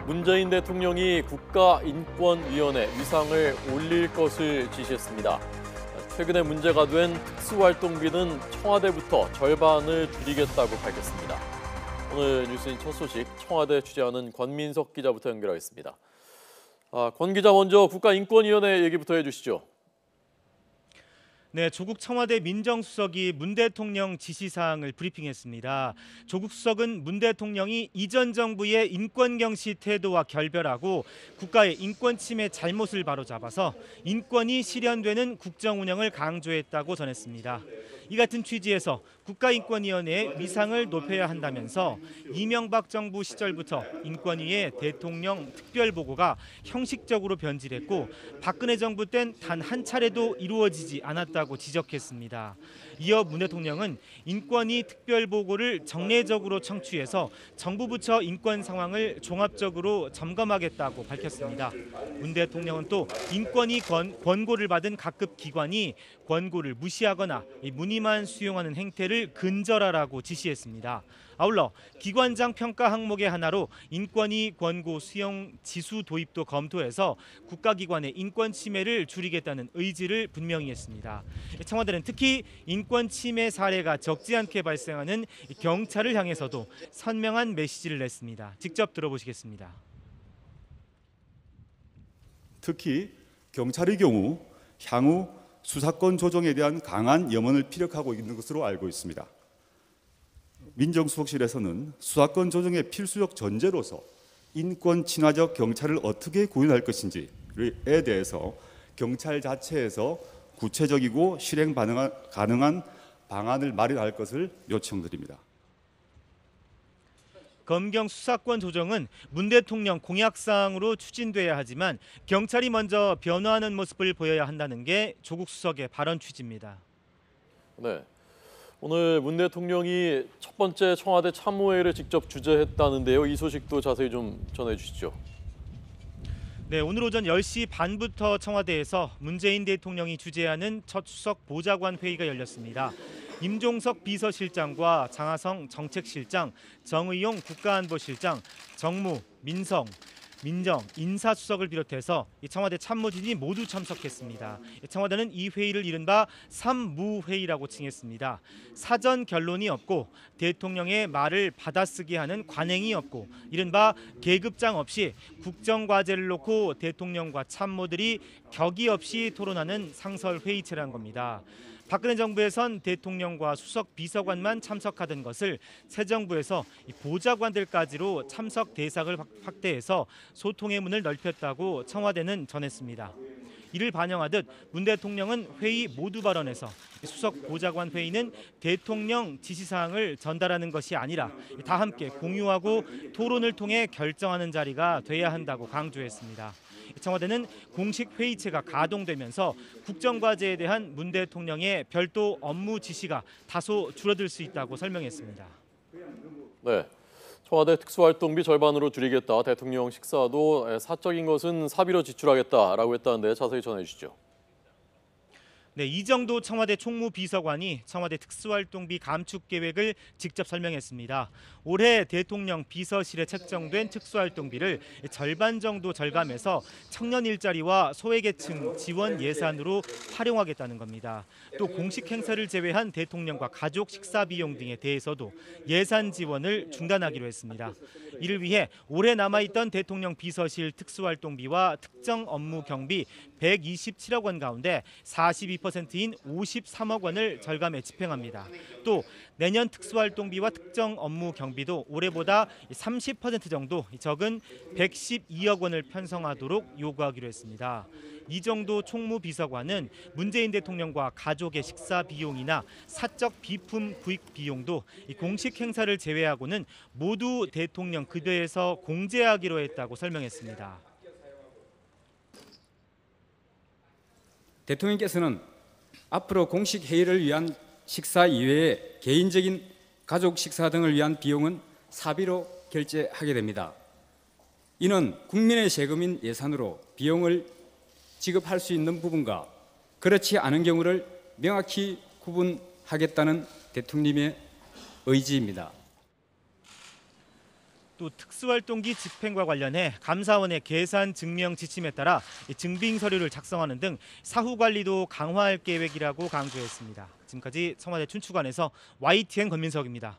문재인 대통령이 국가인권위원회 위상을 올릴 것을 지시했습니다. 최근에 문제가 된 특수활동비는 청와대부터 절반을 줄이겠다고 밝혔습니다. 오늘 뉴스인 첫 소식 청와대 취재하는 권민석 기자부터 연결하겠습니다. 권 기자, 먼저 국가인권위원회 얘기부터 해주시죠. 네, 조국 청와대 민정수석이 문 대통령 지시사항을 브리핑했습니다. 조국 수석은 문 대통령이 이전 정부의 인권경시 태도와 결별하고 국가의 인권 침해 잘못을 바로잡아서 인권이 실현되는 국정 운영을 강조했다고 전했습니다. 이 같은 취지에서 국가인권위원회의 위상을 높여야 한다면서 이명박 정부 시절부터 인권위의 대통령 특별보고가 형식적으로 변질했고 박근혜 정부 땐 단 한 차례도 이루어지지 않았다고 지적했습니다. 이어 문 대통령은 인권위 특별보고를 정례적으로 청취해서 정부 부처 인권 상황을 종합적으로 점검하겠다고 밝혔습니다. 문 대통령은 또 인권위 권고를 받은 각급 기관이 권고를 무시하거나 무늬만 수용하는 행태를 근절하라고 지시했습니다. 아울러 기관장 평가 항목의 하나로 인권위 권고 수용 지수 도입도 검토해서 국가기관의 인권 침해를 줄이겠다는 의지를 분명히 했습니다. 청와대는 특히 인권 침해 사례가 적지 않게 발생하는 경찰을 향해서도 선명한 메시지를 냈습니다. 직접 들어보시겠습니다. 특히 경찰의 경우 향후 수사권 조정에 대한 강한 염원을 피력하고 있는 것으로 알고 있습니다. 민정수석실에서는 수사권 조정의 필수적 전제로서 인권 친화적 경찰을 어떻게 구현할 것인지에 대해서 경찰 자체에서 구체적이고 실행 가능한 방안을 마련할 것을 요청드립니다. 검경 수사권 조정은 문 대통령 공약사항으로 추진돼야 하지만 경찰이 먼저 변화하는 모습을 보여야 한다는 게 조국 수석의 발언 취지입니다. 네, 오늘 문 대통령이 첫 번째 청와대 참모회의를 직접 주재했다는데요. 이 소식도 자세히 좀 전해주시죠. 네, 오늘 오전 10시 반부터 청와대에서 문재인 대통령이 주재하는 첫 수석 보좌관 회의가 열렸습니다. 임종석 비서실장과 장하성 정책실장, 정의용 국가안보실장, 정무, 민정, 인사수석을 비롯해서 청와대 참모진이 모두 참석했습니다. 청와대는 이 회의를 이른바 삼무회의라고 칭했습니다. 사전 결론이 없고 대통령의 말을 받아쓰게 하는 관행이 없고 이른바 계급장 없이 국정과제를 놓고 대통령과 참모들이 격의 없이 토론하는 상설회의체라는 겁니다. 박근혜 정부에선 대통령과 수석 비서관만 참석하던 것을 새 정부에서 보좌관들까지로 참석 대상을 확대해서 소통의 문을 넓혔다고 청와대는 전했습니다. 이를 반영하듯 문 대통령은 회의 모두 발언에서 수석 보좌관 회의는 대통령 지시사항을 전달하는 것이 아니라 다 함께 공유하고 토론을 통해 결정하는 자리가 돼야 한다고 강조했습니다. 청와대는 공식 회의체가 가동되면서 국정과제에 대한 문 대통령의 별도 업무 지시가 다소 줄어들 수 있다고 설명했습니다. 네, 청와대 특수활동비 절반으로 줄이겠다. 대통령 식사도 사적인 것은 사비로 지출하겠다라고 했다는데 자세히 전해주시죠. 네, 이정도 청와대 총무비서관이 청와대 특수활동비 감축 계획을 직접 설명했습니다. 올해 대통령 비서실에 책정된 특수활동비를 절반 정도 절감해서 청년 일자리와 소외계층 지원 예산으로 활용하겠다는 겁니다. 또 공식 행사를 제외한 대통령과 가족 식사 비용 등에 대해서도 예산 지원을 중단하기로 했습니다. 이를 위해 올해 남아있던 대통령 비서실 특수활동비와 특정 업무 경비 127억 원 가운데 42%인 53억 원을 절감해 집행합니다. 또 내년 특수활동비와 특정 업무 경비도 올해보다 30% 정도 적은 112억 원을 편성하도록 요구하기로 했습니다. 이정도 총무비서관은 문재인 대통령과 가족의 식사 비용이나 사적 비품 구입 비용도 공식 행사를 제외하고는 모두 대통령 급여에서 공제하기로 했다고 설명했습니다. 대통령께서는 앞으로 공식 회의를 위한 식사 이외에 개인적인 가족 식사 등을 위한 비용은 사비로 결제하게 됩니다. 이는 국민의 세금인 예산으로 비용을 지급할 수 있는 부분과 그렇지 않은 경우를 명확히 구분하겠다는 대통령의 의지입니다. 또 특수활동기 집행과 관련해 감사원의 계산 증명 지침에 따라 증빙 서류를 작성하는 등 사후 관리도 강화할 계획이라고 강조했습니다. 지금까지 청와대 춘추관에서 YTN 권민석입니다.